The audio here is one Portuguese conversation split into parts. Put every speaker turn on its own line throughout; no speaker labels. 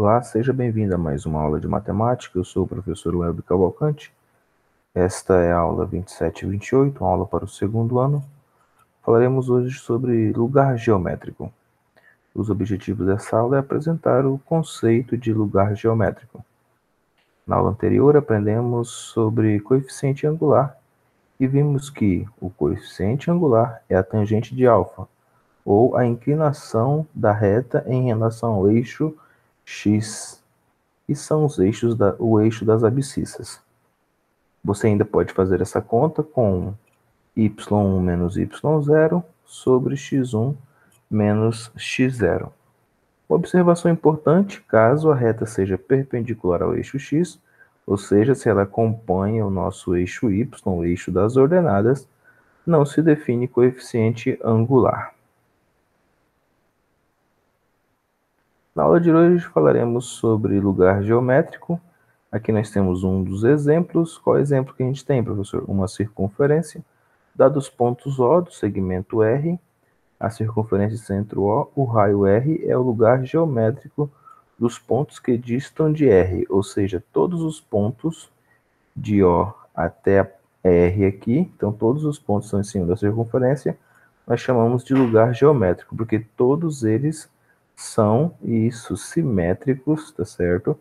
Olá, seja bem-vindo a mais uma aula de matemática. Eu sou o professor Welber Cavalcante. Esta é a aula 27 e 28, uma aula para o segundo ano. Falaremos hoje sobre lugar geométrico. Os objetivos dessa aula é apresentar o conceito de lugar geométrico. Na aula anterior, aprendemos sobre coeficiente angular e vimos que o coeficiente angular é a tangente de alfa, ou a inclinação da reta em relação ao eixo x, e são o eixo das abscissas. Você ainda pode fazer essa conta com y1 menos y0 sobre x1 menos x0. Uma observação importante, caso a reta seja perpendicular ao eixo x, ou seja, se ela acompanha o nosso eixo y, o eixo das ordenadas, não se define coeficiente angular. Na aula de hoje falaremos sobre lugar geométrico. Aqui nós temos um dos exemplos. Qual exemplo que a gente tem, professor? Uma circunferência. Dados pontos O do segmento R, a circunferência de centro O, o raio R é o lugar geométrico dos pontos que distam de R, ou seja, todos os pontos de O até R aqui, então todos os pontos são em cima da circunferência, nós chamamos de lugar geométrico, porque todos eles são, simétricos, tá certo?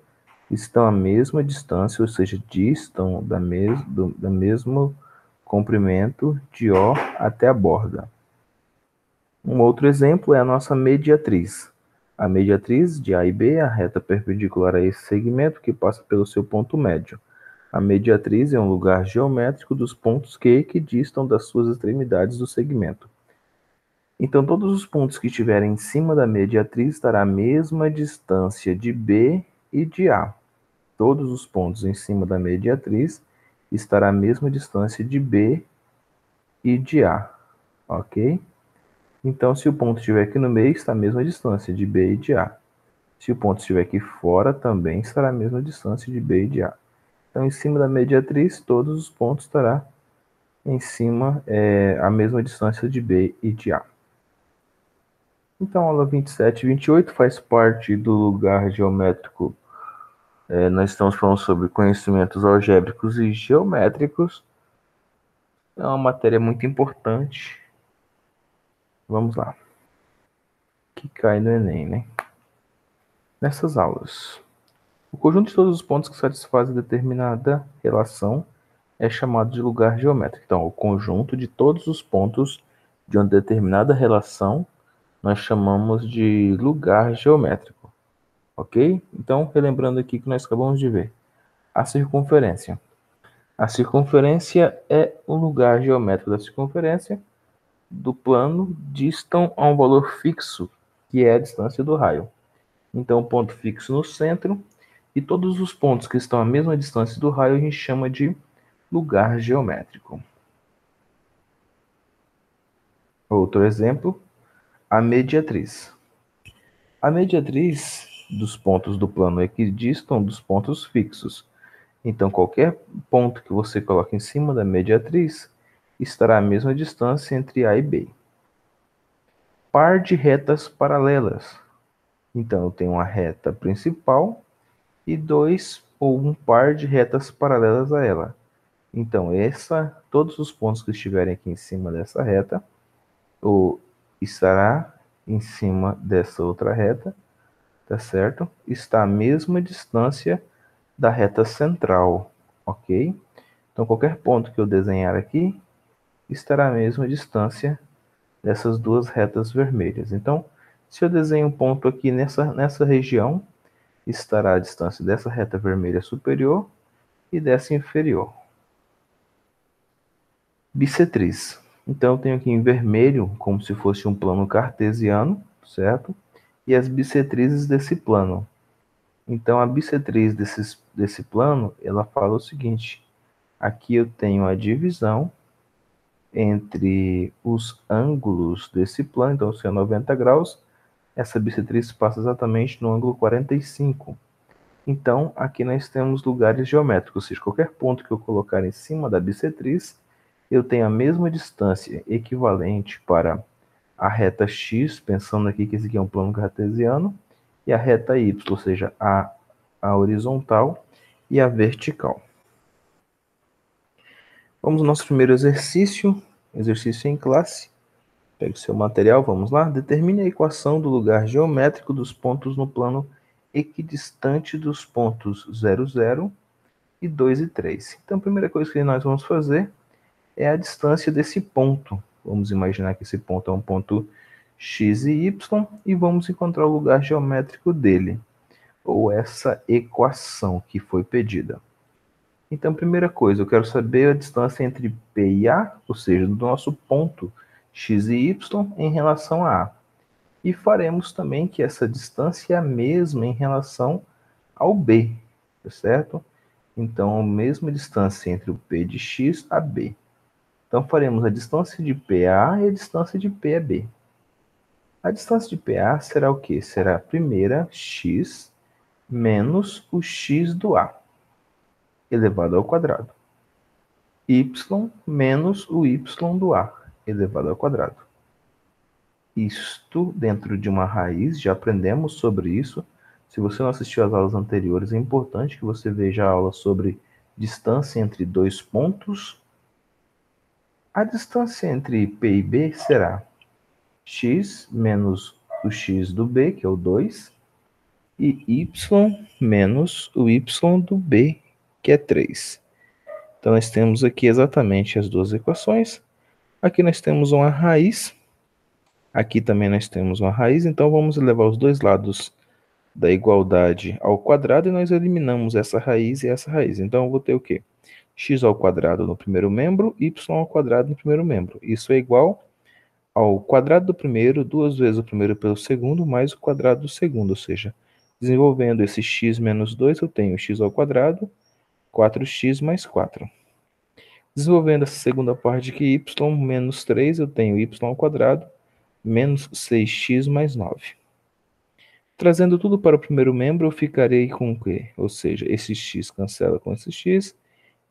Estão à mesma distância, ou seja, distam do mesmo comprimento de O até a borda. Um outro exemplo é a nossa mediatriz. A mediatriz de A e B é a reta perpendicular a esse segmento que passa pelo seu ponto médio. A mediatriz é um lugar geométrico dos pontos que equidistam das suas extremidades do segmento. Então, todos os pontos que estiverem em cima da mediatriz estará a mesma distância de B e de A. Todos os pontos em cima da mediatriz estará a mesma distância de B e de A, ok? Então, se o ponto estiver aqui no meio, está a mesma distância de B e de A. Se o ponto estiver aqui fora, também estará a mesma distância de B e de A. Então, em cima da mediatriz, todos os pontos estará em cima a mesma distância de B e de A. Então, a aula 27 e 28 faz parte do lugar geométrico. Nós estamos falando sobre conhecimentos algébricos e geométricos. É uma matéria muito importante. Vamos lá. Que cai no Enem, né? Nessas aulas, o conjunto de todos os pontos que satisfazem determinada relação é chamado de lugar geométrico. Então, o conjunto de todos os pontos de uma determinada relação nós chamamos de lugar geométrico, ok? Então, relembrando aqui que nós acabamos de ver. A circunferência. A circunferência é o lugar geométrico da circunferência do plano distam a um valor fixo, que é a distância do raio. Então, ponto fixo no centro, e todos os pontos que estão à mesma distância do raio a gente chama de lugar geométrico. Outro exemplo, a mediatriz. A mediatriz dos pontos do plano equidistam dos pontos fixos. Então, qualquer ponto que você coloque em cima da mediatriz estará à mesma distância entre A e B. Par de retas paralelas. Então, eu tenho uma reta principal e um par de retas paralelas a ela. Então, todos os pontos que estiverem aqui em cima dessa reta, ou estará em cima dessa outra reta, tá certo? Está à mesma distância da reta central, ok? Então, qualquer ponto que eu desenhar aqui estará à mesma distância dessas duas retas vermelhas. Então, se eu desenho um ponto aqui nessa região, estará a distância dessa reta vermelha superior e dessa inferior. Bissetriz. Então, eu tenho aqui em vermelho, como se fosse um plano cartesiano, certo? E as bissetrizes desse plano. Então, a bissetriz desse plano, ela fala o seguinte: aqui eu tenho a divisão entre os ângulos desse plano, então se é 90 graus, essa bissetriz passa exatamente no ângulo 45. Então, aqui nós temos lugares geométricos, ou seja, qualquer ponto que eu colocar em cima da bissetriz, eu tenho a mesma distância equivalente para a reta x, pensando aqui que esse aqui é um plano cartesiano, e a reta y, ou seja, a horizontal e a vertical. Vamos ao nosso primeiro exercício em classe. Pegue o seu material, vamos lá. Determine a equação do lugar geométrico dos pontos no plano equidistante dos pontos 0, 0 e 2 e 3. Então, a primeira coisa que nós vamos fazer é a distância desse ponto. Vamos imaginar que esse ponto é um ponto x e y e vamos encontrar o lugar geométrico dele, ou essa equação que foi pedida. Então, primeira coisa, eu quero saber a distância entre P e A, ou seja, do nosso ponto x e y em relação a A. E faremos também que essa distância é a mesma em relação ao B, certo? Então, a mesma distância entre o P de x a B. Então, faremos a distância de P a A e a distância de P a B. A distância de PA será o quê? Será a primeira x menos o x do A, elevado ao quadrado. Y menos o y do A, elevado ao quadrado. Isto dentro de uma raiz, já aprendemos sobre isso. Se você não assistiu às aulas anteriores, é importante que você veja a aula sobre distância entre dois pontos. A distância entre P e B será x menos o x do B, que é o 2, e y menos o y do B, que é 3. Então, nós temos aqui exatamente as duas equações. Aqui nós temos uma raiz. Aqui também nós temos uma raiz. Então, vamos levar os dois lados da igualdade ao quadrado e nós eliminamos essa raiz e essa raiz. Então, eu vou ter o quê? X ao quadrado no primeiro membro, y ao quadrado no primeiro membro. Isso é igual ao quadrado do primeiro, duas vezes o primeiro pelo segundo, mais o quadrado do segundo, ou seja, desenvolvendo esse x menos 2, eu tenho x ao quadrado, 4x mais 4. Desenvolvendo essa segunda parte aqui, y menos 3, eu tenho y ao quadrado, menos 6x mais 9. Trazendo tudo para o primeiro membro, eu ficarei com o quê? Ou seja, esse x cancela com esse x,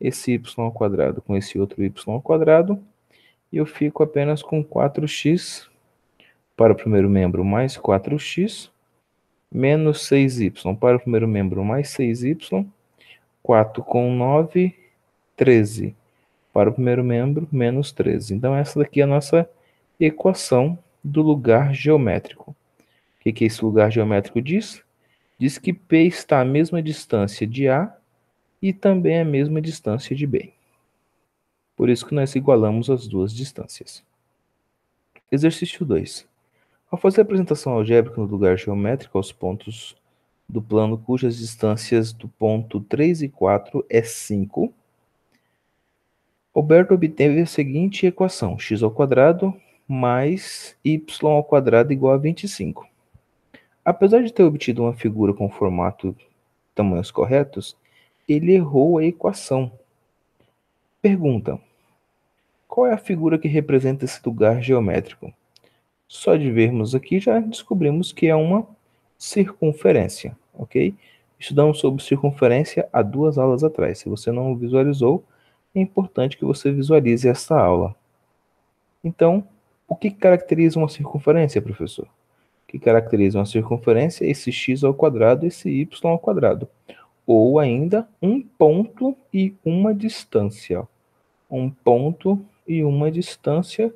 esse y ao quadrado com esse outro y ao quadrado, e eu fico apenas com 4x para o primeiro membro mais 4x, menos 6y para o primeiro membro mais 6y, 4 com 9, 13 para o primeiro membro, menos 13. Então, essa daqui é a nossa equação do lugar geométrico. O que esse lugar geométrico diz? Diz que P está à mesma distância de A e também à mesma distância de B. Por isso que nós igualamos as duas distâncias. Exercício 2. Ao fazer a apresentação algébrica no lugar geométrico aos pontos do plano cujas distâncias do ponto 3 e 4 é 5, Alberto obteve a seguinte equação: x ao quadrado mais y ao quadrado igual a 25. Apesar de ter obtido uma figura com formato e tamanhos corretos, ele errou a equação. Pergunta: qual é a figura que representa esse lugar geométrico? Só de vermos aqui já descobrimos que é uma circunferência, ok? Estudamos sobre circunferência há 2 aulas atrás. Se você não visualizou, é importante que você visualize essa aula. Então, o que caracteriza uma circunferência, professor? O que caracteriza uma circunferência é esse x ao quadrado, esse y ao quadrado. Ou ainda, um ponto e uma distância. Um ponto e uma distância,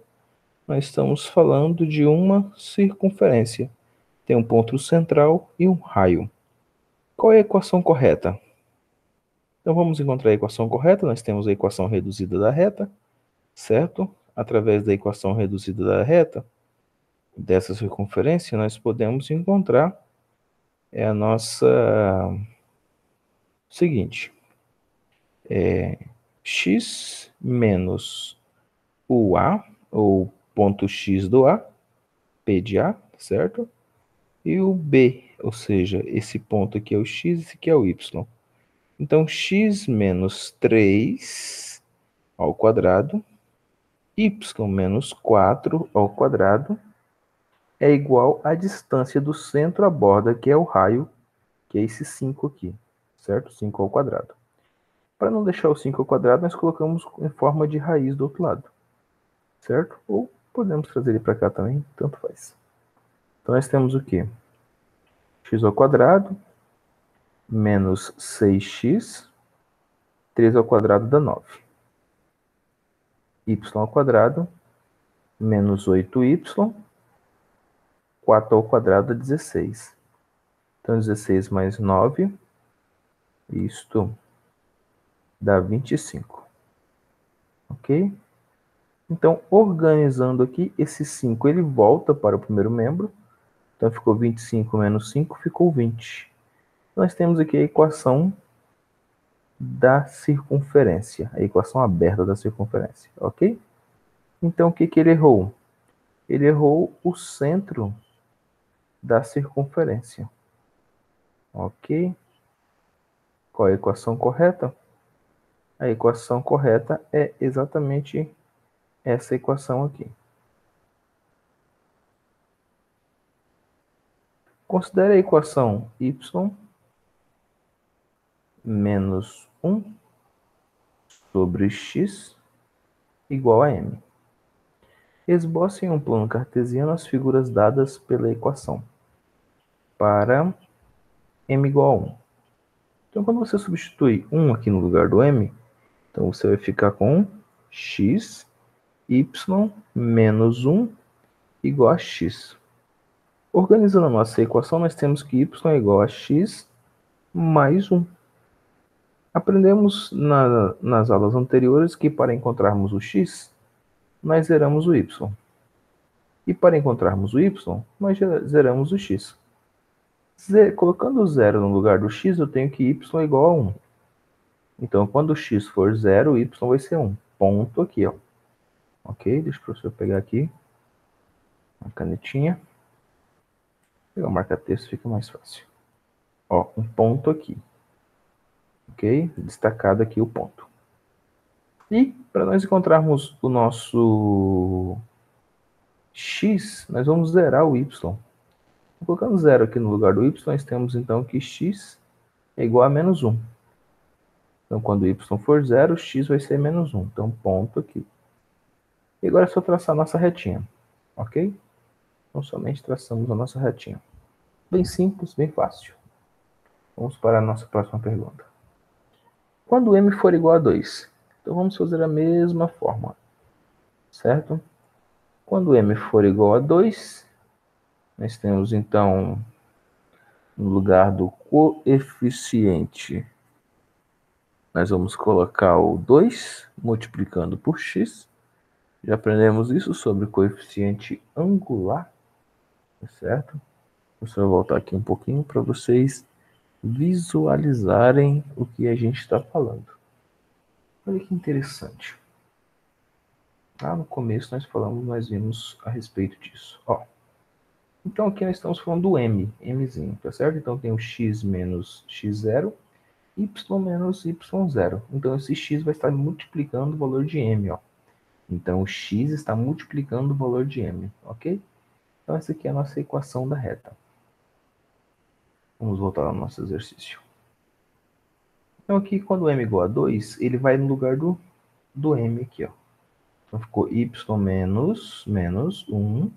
nós estamos falando de uma circunferência. Tem um ponto central e um raio. Qual é a equação correta? Então, vamos encontrar a equação correta. Nós temos a equação reduzida da reta, certo? Através da equação reduzida da reta, dessa circunferência, nós podemos encontrar a nossa seguinte. X menos o A, ou ponto X do A, P de A, certo? E o B, ou seja, esse ponto aqui é o X, esse aqui é o Y. Então, x menos 3 ao quadrado, y menos 4 ao quadrado, é igual à distância do centro à borda, que é o raio, que é esse 5 aqui, certo? 5 ao quadrado. Para não deixar o 5 ao quadrado, nós colocamos em forma de raiz do outro lado, certo? Ou podemos trazer ele para cá também, tanto faz. Então, nós temos o quê? x ao quadrado menos 6x, 3 ao quadrado dá 9. Y ao quadrado menos 8y, 4 ao quadrado dá 16. Então, 16 mais 9, isto dá 25. Ok? Então, organizando aqui, esse 5 ele volta para o primeiro membro. Então, ficou 25 menos 5, ficou 20. Nós temos aqui a equação da circunferência, a equação aberta da circunferência, ok? Então, o que ele errou? Ele errou o centro da circunferência, ok? Qual é a equação correta? A equação correta é exatamente essa equação aqui. Considere a equação y menos 1 sobre x igual a m. Esboce em um plano cartesiano as figuras dadas pela equação para m igual a 1. Então, quando você substitui 1 aqui no lugar do m, então você vai ficar com x, y menos 1 igual a x. Organizando a nossa equação, nós temos que y é igual a x mais 1. Aprendemos nas aulas anteriores que para encontrarmos o x, nós zeramos o y. E para encontrarmos o y, nós zeramos o x. Colocando o zero no lugar do x, eu tenho que y é igual a 1. Então, quando o x for 0, o y vai ser 1. Ponto aqui, ó. Ok? Deixa o professor pegar aqui a canetinha. Vou pegar o marca-texto, fica mais fácil. Ó, um ponto aqui. Ok? Destacado aqui o ponto. E, para nós encontrarmos o nosso x, nós vamos zerar o y. Colocando 0 aqui no lugar do y, nós temos então que x é igual a menos 1. Então, quando y for 0, x vai ser menos 1. Então, ponto aqui. E agora é só traçar a nossa retinha. Ok? Então, somente traçamos a nossa retinha. Bem simples, bem fácil. Vamos para a nossa próxima pergunta. Quando m for igual a 2? Então, vamos fazer a mesma forma. Certo? Quando m for igual a 2, nós temos, então, no lugar do coeficiente, nós vamos colocar o 2 multiplicando por x. Já aprendemos isso sobre coeficiente angular, certo? Deixa eu voltar aqui um pouquinho para vocês visualizarem o que a gente está falando. Olha que interessante. Lá no começo nós vimos a respeito disso. Ó. Então aqui nós estamos falando do m, mzinho, tá certo? Então tem o x menos x0, y menos y0. Então esse x vai estar multiplicando o valor de m, ó. Então o x está multiplicando o valor de m, ok? Então essa aqui é a nossa equação da reta. Vamos voltar ao nosso exercício. Então aqui quando m é igual a 2, ele vai no lugar do m aqui, ó. Então ficou y menos 1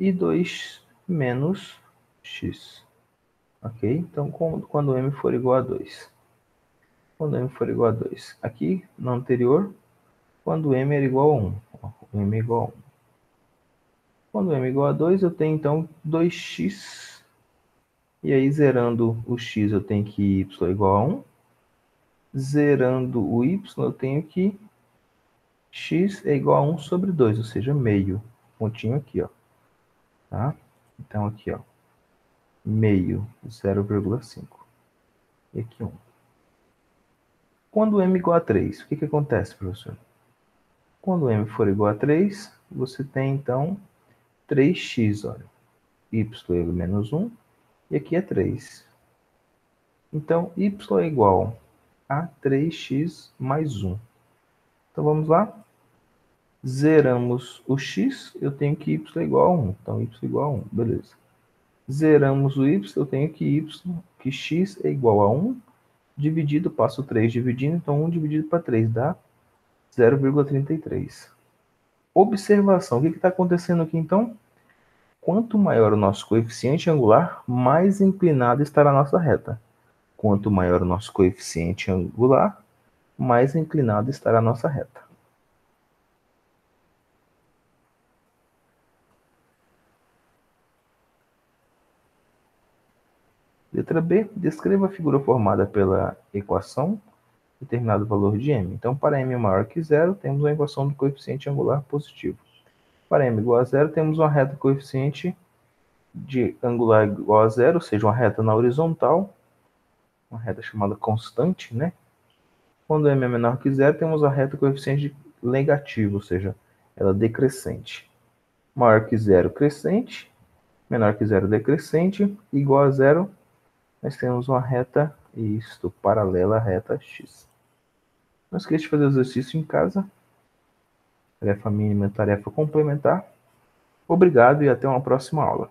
e 2 menos x. Ok? Então quando m for igual a 2. Quando m for igual a 2. Aqui no anterior, quando m era igual a 1. Ó, m é igual a 1. Quando m é igual a 2, eu tenho então 2x. E aí, zerando o x, eu tenho que y é igual a 1. Zerando o y, eu tenho que x é igual a 1 sobre 2, ou seja, meio. Pontinho aqui, ó. Tá? Então, aqui, ó. Meio, 0,5. E aqui, 1. Quando m é igual a 3, o que acontece, professor? Quando m for igual a 3, você tem, então, 3x, olha. Y é menos 1, e aqui é 3. Então, y é igual a 3x mais 1. Então, vamos lá. Zeramos o x, eu tenho que y é igual a 1. Então, y é igual a 1, beleza. Zeramos o y, eu tenho que x é igual a 1, dividido, passo 3 dividindo, então 1 dividido para 3 dá 0,33. Observação, o que está acontecendo aqui então? Quanto maior o nosso coeficiente angular, mais inclinada estará a nossa reta. Quanto maior o nosso coeficiente angular, mais inclinada estará a nossa reta. Letra B, descreva a figura formada pela equação determinado valor de m. Então, para m maior que zero, temos a equação do coeficiente angular positivo. Para m igual a zero, temos uma reta coeficiente de angular igual a zero, ou seja, uma reta na horizontal, uma reta chamada constante, né? Quando m é menor que zero, temos a reta coeficiente negativo, ou seja, ela decrescente. Maior que zero, crescente. Menor que zero, decrescente. Igual a zero, nós temos uma reta, isto, paralela à reta x. Não esqueça de fazer o exercício em casa. Tarefa mínima, tarefa complementar. Obrigado e até uma próxima aula.